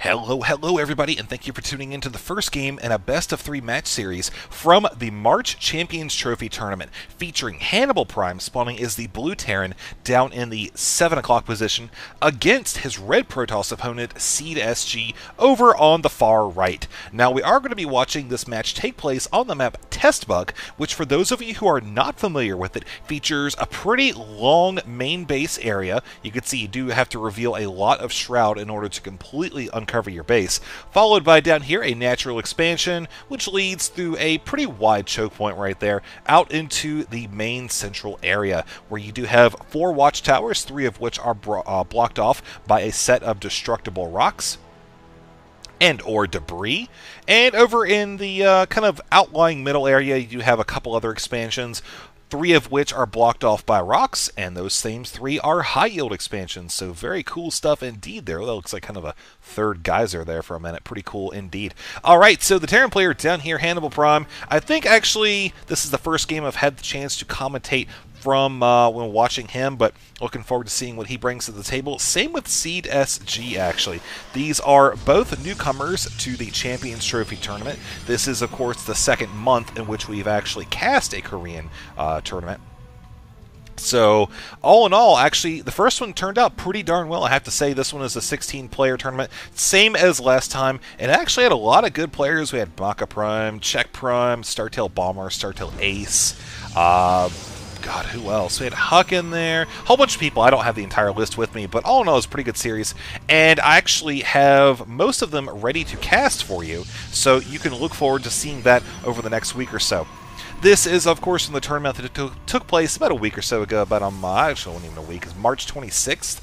Hello everybody, and thank you for tuning into the first game in a best-of-3 match series from the March Champions Trophy Tournament, featuring HannibalPrime spawning as the Blue Terran down in the 7 o'clock position against his Red Protoss opponent, SeedSG, over on the far right. Now, we are going to be watching this match take place on the map Testbug, which for those of you who are not familiar with it, features a pretty long main base area. You can see you do have to reveal a lot of Shroud in order to completely uncover your base, followed by down here a natural expansion, which leads through a pretty wide choke point right there out into the main central area, where you do have 4 watchtowers, 3 of which are blocked off by a set of destructible rocks and or debris. And over in the kind of outlying middle area, you have a couple other expansions, 3 of which are blocked off by rocks, and those same 3 are high-yield expansions, so very cool stuff indeed there. That looks like kind of a third geyser there for a minute. Pretty cool indeed. Alright, so the Terran player down here, HannibalPrime, I think actually this is the first game I've had the chance to commentate from when watching him, but looking forward to seeing what he brings to the table. Same with SeedSG, actually. These are both newcomers to the Champions Trophy Tournament. This is, of course, the second month in which we've actually cast a Korean tournament. So, all in all, actually, the first one turned out pretty darn well. I have to say, this one is a 16-player tournament, same as last time, and it actually had a lot of good players. We had HannibalPrime, Czech Prime, Startail Bomber, Startail Ace, God, who else? We had Huck in there. A whole bunch of people. I don't have the entire list with me, but all in all, it's a pretty good series. And I actually have most of them ready to cast for you, so you can look forward to seeing that over the next week or so. This is, of course, in the tournament that took place about a week or so ago, about actually, it wasn't even a week. It's March 26th.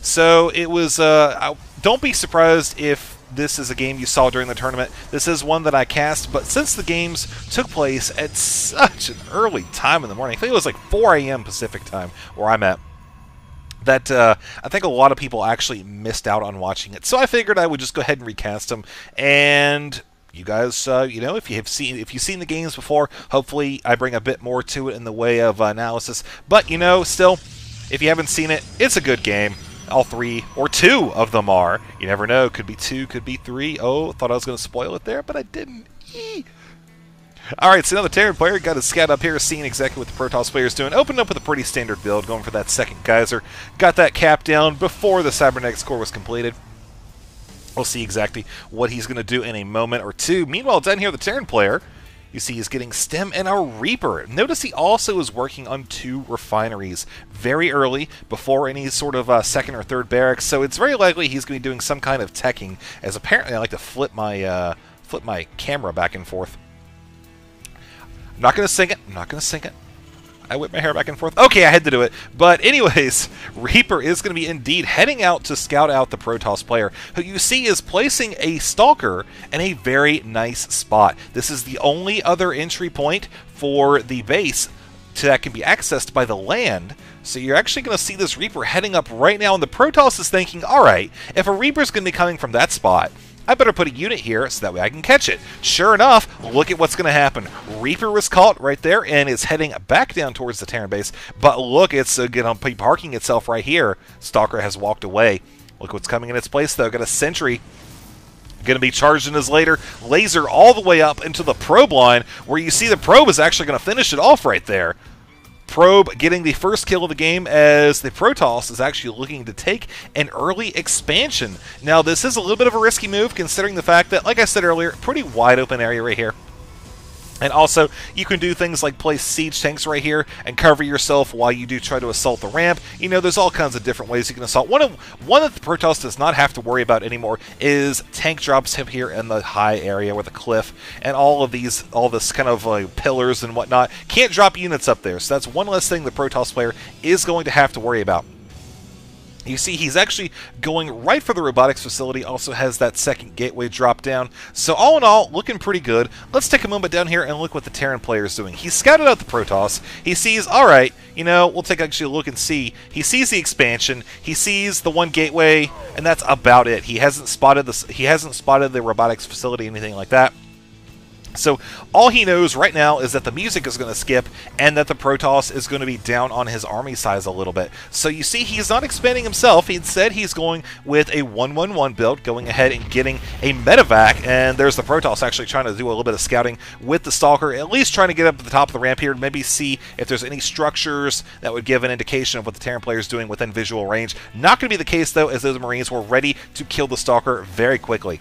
So it was, don't be surprised if this is a game you saw during the tournament. This is one that I cast, but since the games took place at such an early time in the morning, I think it was like 4 a.m. Pacific time where I'm at, that I think a lot of people actually missed out on watching it. So I figured I would just go ahead and recast them. And you guys, you know, if you've seen the games before, hopefully I bring a bit more to it in the way of analysis. But you know, still, if you haven't seen it, it's a good game. All 3 or 2 of them are. You never know. Could be 2, could be 3. Oh, thought I was going to spoil it there, but I didn't. Alright, so now the Terran player got his scout up here, seeing exactly what the Protoss player is doing. Opened up with a pretty standard build, going for that second geyser. Got that cap down before the cybernetics core was completed. We'll see exactly what he's going to do in a moment or two. Meanwhile, down here, the Terran player, you see he's getting Stem and a Reaper. Notice he also is working on 2 refineries very early, before any sort of second or third barracks, so it's very likely he's going to be doing some kind of teching, as apparently I like to flip my camera back and forth. I'm not going to sing it. I'm not going to sing it. I whip my hair back and forth. Okay, I had to do it. But anyways, Reaper is going to be indeed heading out to scout out the Protoss player, who you see is placing a Stalker in a very nice spot. This is the only other entry point for the base that can be accessed by the land. So you're actually going to see this Reaper heading up right now, and the Protoss is thinking, alright, if a Reaper's going to be coming from that spot, I better put a unit here so that way I can catch it. Sure enough, look at what's going to happen. Reaper was caught right there and is heading back down towards the Terran base. But look, it's going to be parking itself right here. Stalker has walked away. Look what's coming in its place, though. Got a sentry. Going to be charged in his laser all the way up into the probe line, where you see the probe is actually going to finish it off right there. Probe getting the first kill of the game, as the Protoss is actually looking to take an early expansion. Now, this is a little bit of a risky move, considering the fact that, like I said earlier, pretty wide open area right here. And also, you can do things like place siege tanks right here and cover yourself while you do try to assault the ramp. You know, there's all kinds of different ways you can assault. One that the Protoss does not have to worry about anymore is tank drops him here in the high area with a cliff, and all this kind of like pillars and whatnot. Can't drop units up there, so that's one less thing the Protoss player is going to have to worry about. You see, he's actually going right for the robotics facility, also has that second gateway drop down. So all in all, looking pretty good. Let's take a moment down here and look what the Terran player is doing. He's scouted out the Protoss. He sees, alright, you know, we'll take actually a look and see. He sees the expansion, he sees the one gateway, and that's about it. He hasn't spotted the robotics facility, anything like that. So all he knows right now is that the music is going to skip and that the Protoss is going to be down on his army size a little bit. So you see, he's not expanding himself. Instead, he's going with a 1-1-1 build, going ahead and getting a medevac. And there's the Protoss actually trying to do a little bit of scouting with the Stalker, at least trying to get up to the top of the ramp here and maybe see if there's any structures that would give an indication of what the Terran player is doing within visual range. Not going to be the case, though, as those Marines were ready to kill the Stalker very quickly.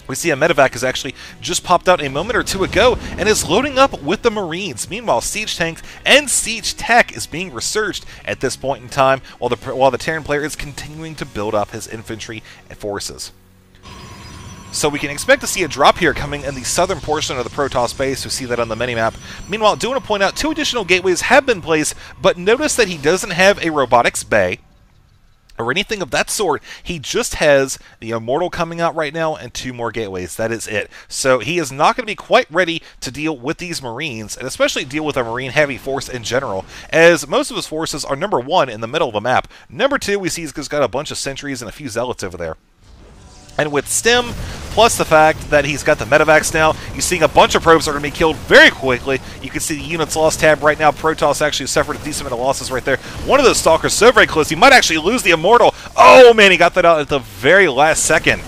We see a medevac has actually just popped out a moment or two ago and is loading up with the Marines. Meanwhile, siege tanks and siege tech is being resurged at this point in time, while the Terran player is continuing to build up his infantry and forces. So we can expect to see a drop here coming in the southern portion of the Protoss base. We see that on the minimap. Meanwhile, I do want to point out 2 additional gateways have been placed, but notice that he doesn't have a robotics bay or anything of that sort. He just has the Immortal coming out right now and 2 more gateways. That is it. So he is not going to be quite ready to deal with these Marines, and especially deal with a Marine heavy force in general, as most of his forces are number 1 in the middle of the map. Number 2, we see he's got a bunch of sentries and a few zealots over there. And with Stim, plus the fact that he's got the medevacs now, you're seeing a bunch of probes are going to be killed very quickly. You can see the units lost tab right now. Protoss actually suffered a decent amount of losses right there. One of those Stalkers so very close, he might actually lose the Immortal. Oh man, he got that out at the very last second.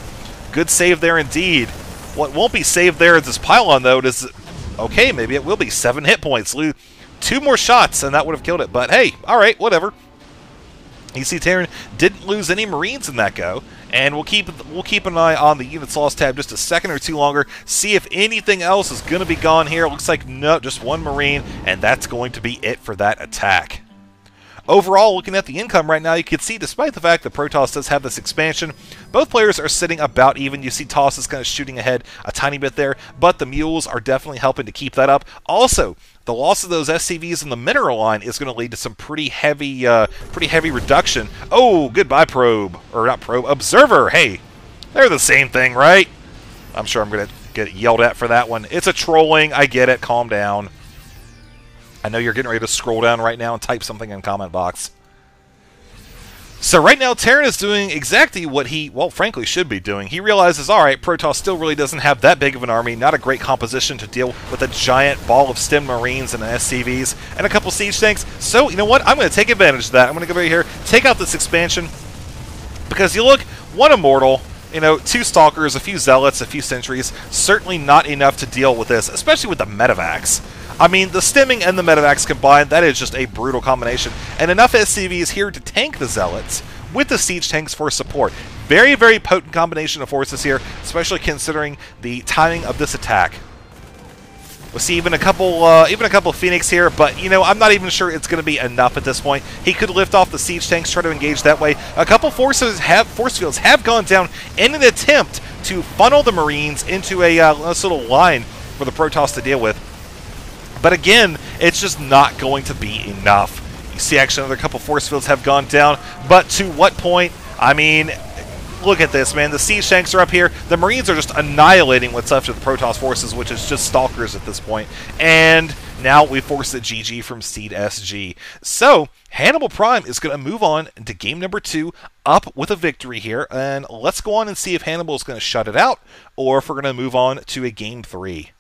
Good save there indeed. What won't be saved there is this pylon, though. Okay, maybe it will be 7 hit points. 2 more shots, and that would have killed it. But hey, alright, whatever. You see Terran didn't lose any Marines in that go. And we'll keep an eye on the units lost tab just a second or two longer, see if anything else is going to be gone here. It looks like no, just 1 Marine, and that's going to be it for that attack. Overall, looking at the income right now, you can see, despite the fact that Protoss does have this expansion, both players are sitting about even. You see Toss is kind of shooting ahead a tiny bit there, but the Mules are definitely helping to keep that up. Also, the loss of those SCVs in the mineral line is going to lead to some pretty heavy reduction. Oh, goodbye, probe. Or not probe, observer. Hey, they're the same thing, right? I'm sure I'm going to get yelled at for that one. It's a trolling. I get it. Calm down. I know you're getting ready to scroll down right now and type something in the comment box. So right now, Terran is doing exactly what he, well, frankly, should be doing. He realizes, all right, Protoss still really doesn't have that big of an army, not a great composition to deal with a giant ball of Stim Marines and SCVs and a couple siege tanks. So, you know what? I'm going to take advantage of that. I'm going to go over here, take out this expansion, because you look, 1 Immortal, you know, 2 Stalkers, a few Zealots, a few Sentries, certainly not enough to deal with this, especially with the medevacs. I mean, the stimming and the medevacs combined, that is just a brutal combination. And enough SCVs here to tank the Zealots with the siege tanks for support. Very, very potent combination of forces here, especially considering the timing of this attack. We'll see even a couple Phoenix here, but you know, I'm not even sure it's going to be enough at this point. He could lift off the siege tanks, try to engage that way. A couple force fields have gone down in an attempt to funnel the Marines into a nice little line for the Protoss to deal with. But again, it's just not going to be enough. You see actually another couple force fields have gone down, but to what point? I mean, look at this, man. The siege tanks are up here. The Marines are just annihilating what's left of the Protoss forces, which is just Stalkers at this point. And now we force the GG from SeedSG. So, HannibalPrime is going to move on into game number 2, up with a victory here. And let's go on and see if Hannibal is going to shut it out, or if we're going to move on to a game 3.